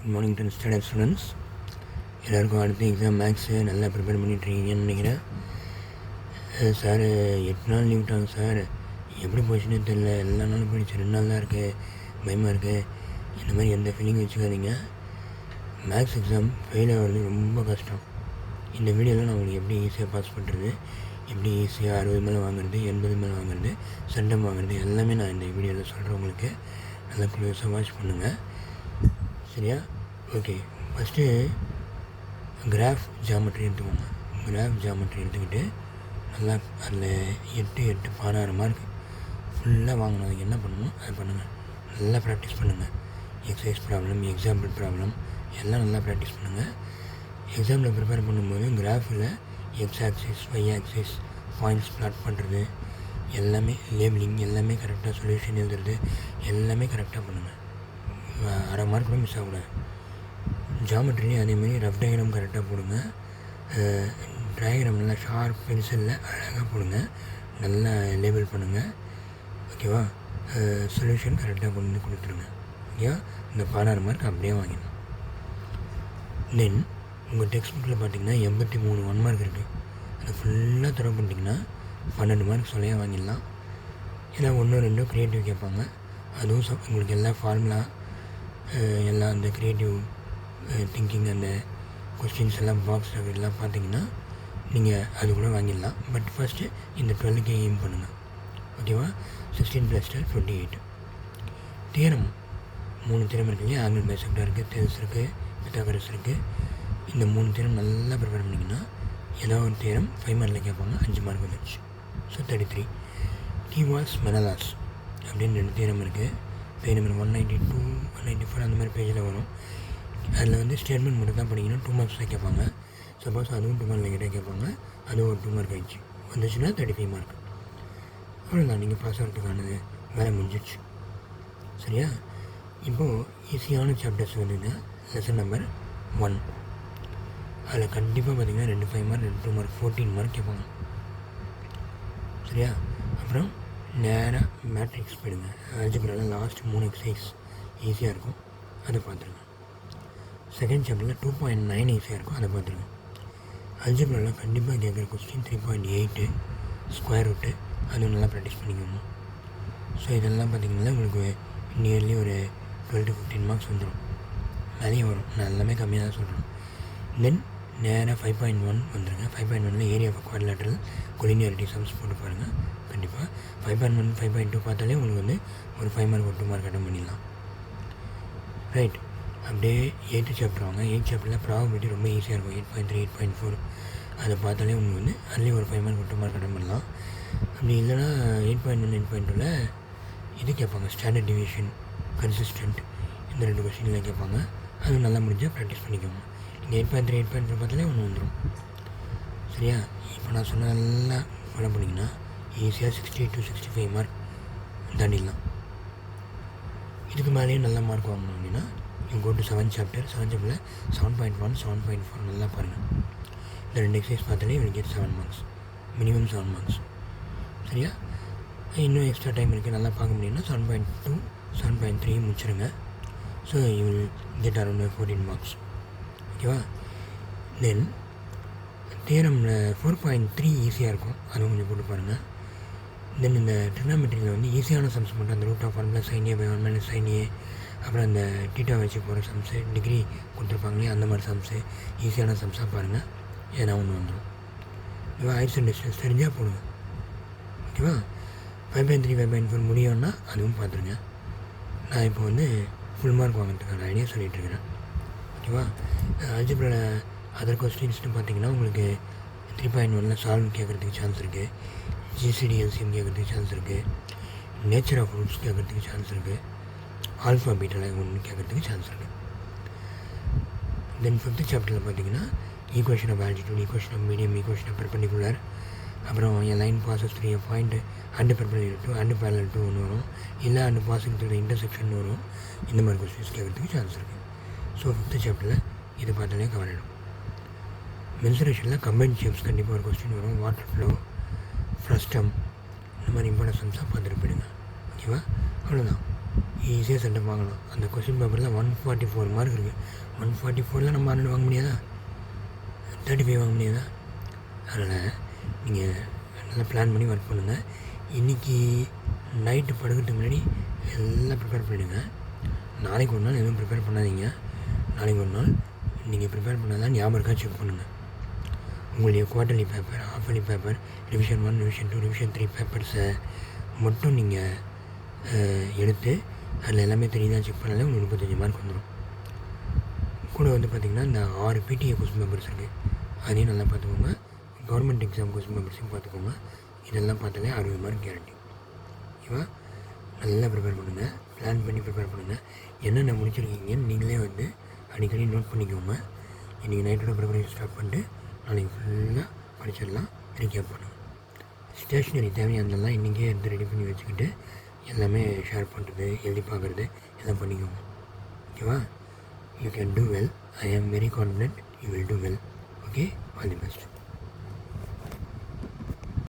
Good morning to standard students. எல்லாருக்கும் அடுத்த exam maths நல்லா ப்ரிப்பேர் பண்ணிட்டுருக்கீங்கன்னு நினைக்கிறேன். சார் 8 நாள் லீவ் விட்டாங்க சார், எப்படி போச்சுன்னு தெரில, எல்லா நாளும் போயிடுச்சு, 2 நாள் தான் இருக்குது, பயமாக இருக்குது. இந்த மாதிரி எந்த ஃபீலிங் வச்சுக்காதீங்க. மேக்ஸ் எக்ஸாம் ஃபெயில் ஆகிறது ரொம்ப கஷ்டம். இந்த வீடியோவில் நான் உங்களுக்கு எப்படி ஈஸியாக பாஸ் பண்ணுறது, எப்படி ஈஸியாக 60 மேலே வாங்குறது, 80 மேலே வாங்குறது, சென்டம் வாங்குறது எல்லாமே நான் இந்த வீடியோவில் சொல்கிறேன். உங்களுக்கு நல்லா க்ளோஸாக வாட்ச் பண்ணுங்கள், சரியா? ஓகே, ஃபஸ்ட்டு கிராஃப் ஜாமெட்ரி எடுத்துக்கோங்க. கிராஃப் ஜாமெட்ரி எடுத்துக்கிட்டு நல்லா அதில் 8 16 மார்க் ஃபுல்லாக வாங்கணும். அதுக்கு என்ன பண்ணணும் அதை பண்ணுங்கள். நல்லா ப்ராக்டிஸ் பண்ணுங்கள். எக்ஸசைஸ் ப்ராப்ளம், எக்ஸாம்பிள் ப்ராப்ளம் எல்லாம் நல்லா ப்ராக்டிஸ் பண்ணுங்கள். எக்ஸாமில் ப்ரிப்பேர் பண்ணும்போது கிராஃபில் X axis, Y axis, points plot பண்ணுறது எல்லாமே, லேபிளிங் எல்லாமே கரெக்டாக, சொல்யூஷன் எழுதுறது எல்லாமே கரெக்டாக பண்ணுங்கள். அரை மார்க் கூட மிஸ் ஆகக்கூடாது. ஜாமெட்ரிலையும் அதேமாதிரி ரஃப் டயக்ராம் கரெக்டாக போடுங்க. டயக்ராம் நல்லா ஷார்ப் பென்சிலில் அழகாக போடுங்க. நல்லா லேபிள் பண்ணுங்கள், ஓகேவா? சொல்யூஷன் கரெக்டாக கொண்டு வந்து கொடுத்துருங்க, ஓகேவா? இந்த 16 மார்க் அப்படியே வாங்கிடணும். தென் உங்கள் டெக்ஸ்ட் புக்கில் பார்த்தீங்கன்னா 83 1 மார்க் இருக்குது. அதை ஃபுல்லாக தர பண்ணிட்டிங்கன்னா 12 மார்க் சொல்லையாக வாங்கிடலாம். ஏன்னா 1 2 க்ரியேட்டிவ் கேட்பாங்க. அதுவும் உங்களுக்கு எல்லா ஃபார்முலா எல்லாம் அந்த க்ரியேட்டிவ் திங்கிங் அந்த கொஸ்டின்ஸ் எல்லாம் பாக்ஸ் எல்லாம் பார்த்தீங்கன்னா நீங்கள் அது கூட வாங்கிடலாம். பட் ஃபஸ்ட்டு இந்த 12க்கு எய்ம் பண்ணுங்கள், ஓகேவா? 16 + 12 28. தியரம் 3 தியரம் இருக்குங்க. ஆங்கிள் பைசெக்டர் இருக்குது, தேல்ஸ் இருக்குது, பித்தாகரஸ் இருக்குது. இந்த 3 தியரம் நல்லா ப்ரிப்பேர் பண்ணிங்கன்னா ஏதாவது ஒரு தியரம் 5 மார்க்கில் கேட்பாங்க. 5 மார்க் வந்துடுச்சு. ஸோ 33. டிவாஸ் மெனலாஸ் அப்படின்னு 2 தியரம் இருக்குது. பேஜ் நம்பர் 192 194 அந்த மாதிரி பேஜில் வரும். அதில் வந்து ஸ்டேட்மெண்ட் மட்டும் தான் படிக்கணும். 2 மார்க்ஸ் தான் கேட்பாங்க. சப்போஸ் அதுவும் 2 மார்க் கிட்டே கேட்பாங்க, அதுவும் ஒரு 2 மார்க் ஆகிடுச்சு. வந்துச்சுன்னா 35 மார்க். அவ்வளோதான், நீங்கள் பாஸ் ஆகிறதுக்கானது வேலை முடிஞ்சிடுச்சு, சரியா? இப்போது ஈஸியான சாப்டர்ஸ் வந்துன்னா லெசன் நம்பர் 1. அதில் கண்டிப்பாக பார்த்திங்கன்னா 2 5 மார்க், 2 2 மார்க், 14 மார்க் கேட்பாங்க, சரியா? அப்புறம் நேராக மேட்ரிக்ஸ் போயிடுங்க. அல்ஜிப்ராவில் லாஸ்ட் 3 எக்ஸசைஸ் ஈஸியாக இருக்கும், அதை பார்த்துருங்க. செகண்ட் சாப்டரில் 2.9 ஈஸியாக இருக்கும், அதை பார்த்துருங்க. அல்ஜிப்ராவில் கண்டிப்பாக கேட்குற கொஸ்டின் 3.8 ஸ்கொயர் ரூட்டு, அதுவும் நல்லா ப்ராக்டிஸ் பண்ணிக்கணும். ஸோ இதெல்லாம் பார்த்திங்கன்னா உங்களுக்கு நியர்லி ஒரு 12 to 15 மார்க்ஸ் வந்துடும், நிறைய வரும். நான் எல்லாமே கம்மியாக தான் சொல்கிறேன். தென் நேராக 5.1 வந்துடுங்க. 5.1ல் area of quadrilateral collinearity sums போட்டு பாருங்கள். கண்டிப்பாக 5.1 5.2 பார்த்தாலே உங்களுக்கு வந்து ஒரு 5 மார்க் ஒரு 2 மார்க் அட்டன் பண்ணிடலாம், ரைட்? அப்படியே 8th சாப்டர் வாங்க. 8th சாப்டரில் ப்ராபபிலிட்டி ரொம்ப ஈஸியாக இருக்கும். 8.3 8.4 அதை பார்த்தாலே உங்களுக்கு வந்து அதுலேயும் ஒரு 5 மார்க் ஒரு 2 மார்க் அட்டன் பண்ணலாம். அப்படி இல்லைனா 8.1 8.2ல் இது கேட்பாங்க, ஸ்டாண்டர்ட் டிவியேஷன், கன்சிஸ்டன்ட், இந்த 2 கொஸ்டின்லாம் கேட்பாங்க. அது நல்லா முடிஞ்சால் ப்ராக்டிஸ் பண்ணிக்கோங்க. இந்த 8.3 8.2 பார்த்தாலே ஒன்று வந்துடும், சரியா? இப்போ நான் சொன்னதெல்லாம் ஃபாலோ பண்ணிங்கன்னா ஈஸியாக 60 to 65 மார்க் தாண்டிடலாம். இதுக்கு மேலேயே நல்ல மார்க் வாங்கணும் அப்படின்னா நீங்கள் go to 7th chapter. 7th சாப்டரில் 7.1 7.4 நல்லா பாருங்கள். இந்த 2 எக்ஸசைஸ் பார்த்தாலே இவங்க கேட் 7 மார்க்ஸ், மினிமம் 7 மார்க்ஸ், சரியா? இன்னும் எக்ஸ்ட்ரா டைம் இருக்குது, நல்லா பார்க்க முடியும்னா 7.2 7.3 முடிச்சிருங்க. So you will get around 14 marks, ஓகேவா? தென் தியரமில் 4.3 ஈஸியாக இருக்கும், அதுவும் கொஞ்சம் போட்டு பாருங்கள். தென் இந்த ட்ரிக்னாமெட்ரியில் வந்து ஈஸியான சம்ஸ் மட்டும், அந்த root of 1 + sin a / 1 - sin a, அப்புறம் அந்த டீட்டா வச்சு போகிற சம்ஸு, டிகிரி கொடுத்துருப்பாங்களே அந்த மாதிரி சம்ஸு, ஈஸியான சம்ஸாக பாருங்கள். ஏன்னா ஒன்று வந்துடும். இவன் ஹைட்ஸ் அண்ட் டிஸ்டன்ஸ் தெரிஞ்சால் போடுங்க, ஓகேவா? 5.3 5.4 முடியும்னா அதுவும் பார்த்துருங்க. நான் இப்போ வந்து ஃபுல் மார்க் வாங்கிறதுக்கான ஐடியா சொல்லிகிட்ருக்கிறேன், ஓகேவா? அல்ஜிப்ராவில் அதர் கொஸ்டின்ஸ்னு பார்த்தீங்கன்னா உங்களுக்கு 3.1ல் சால்வ் கேட்குறதுக்கு சான்ஸ் இருக்குது, ஜிசிடி எல்சிஎம் கேட்குறதுக்கு சான்ஸ் இருக்குது, நேச்சர் ஆஃப் ரூட்ஸ் கேட்குறதுக்கு சான்ஸ் இருக்குது, ஆல்ஃபா பீட்டாவில் ஒன்று கேட்குறதுக்கு சான்ஸ் இருக்குது. தென் 5th சாப்டரில் பார்த்தீங்கன்னா equation of altitude, equation of median, equation of perpendicular, அப்புறம் என் line passes through a point and perpendicular to and parallel to ஒன்று வரும், இல்லை அண்ட் பாசிங் த்ரூ இன்டர்செக்ஷன் வரும். இந்த மாதிரி கொஸ்டின்ஸ் கேட்குறதுக்கு சான்ஸ் இருக்குது. ஸோ 5th சாப்டரில் இது பார்த்தாலே கவர் ஆகிடும். மென்சுரேஷனில் கம்பைன் ஷேப்ஸ் கண்டிப்பாக ஒரு கொஸ்டின் வரும். வாட்டர் ஃப்ளோ, ஃப்ரஸ்டம், இந்த மாதிரி இம்பார்ட்டன்ட் சம்ஸாக பார்த்துட்டு போயிடுங்க, ஓகேவா? அவ்வளோதான். ஈஸியாக சென்டம் வாங்கலாம். அந்த கொஸ்டின் பேப்பரில் 144 மார்க் இருக்குது. 144 நம்ம 100 வாங்க முடியாதா? 35 வாங்க முடியாதா? அதனால் நீங்கள் நல்லா பிளான் பண்ணி ஒர்க் பண்ணுங்கள். இன்றைக்கி நைட்டு படுக்கிறதுக்கு முன்னாடி எல்லாம் ப்ரிப்பேர் பண்ணிவிடுங்க. நாளைக்கு ஒரு நாள் எதுவும் ப்ரிப்பேர் பண்ணாதீங்க. நாளைக்கு ஒரு நாள் நீங்கள் ப்ரிப்பேர் பண்ணாதான் ஞாபகம் இருக்கா செக் பண்ணுங்கள். உங்களுடைய quarterly paper, half-yearly paper, revision 1, revision 2, revision 3 பேப்பர்ஸை மட்டும் நீங்கள் எடுத்து அதில் எல்லாமே தெரியுதான் செக் பண்ணாலே உங்களுக்கு 35 மார்க் வந்துடும். கூட வந்து பார்த்திங்கன்னா இந்த 6 பிடிஏ கொஸ்டின் பேப்பர்ஸ் இருக்குது, அதையும் நல்லா பார்த்துக்கோங்க. கவர்மெண்ட் எக்ஸாம் கொஸ்டின் பேப்பர்ஸையும் பார்த்துக்கோங்க. இதெல்லாம் பார்த்தாலே 60 மார்க் கேரண்டி. ஓகேவா? நல்லா ப்ரிப்பேர் பண்ணுங்கள், பிளான் பண்ணி ப்ரிப்பேர் பண்ணுங்கள். என்னென்ன முடிச்சிருக்கீங்கன்னு நீங்களே வந்து அடிக்கடி நோட் பண்ணிக்கோங்க. இன்றைக்கி நைட்டோட ப்ரிப்பரேஷன் ஸ்டார்ட் பண்ணிட்டு நாளைக்கு ஃபுல்லாக படிச்சிடலாம். ரீகேப் பண்ணுங்கள். ஸ்டேஷ்னரி தேவையானதெல்லாம் இன்றைக்கே எடுத்து ரெடி பண்ணி வச்சுக்கிட்டு எல்லாமே ஷேர் பண்ணுறது, எழுதி பார்க்குறது எல்லாம் பண்ணிக்கோங்க. ஓகேவா? You can do well. I am very confident you will do well. Okay, all the best.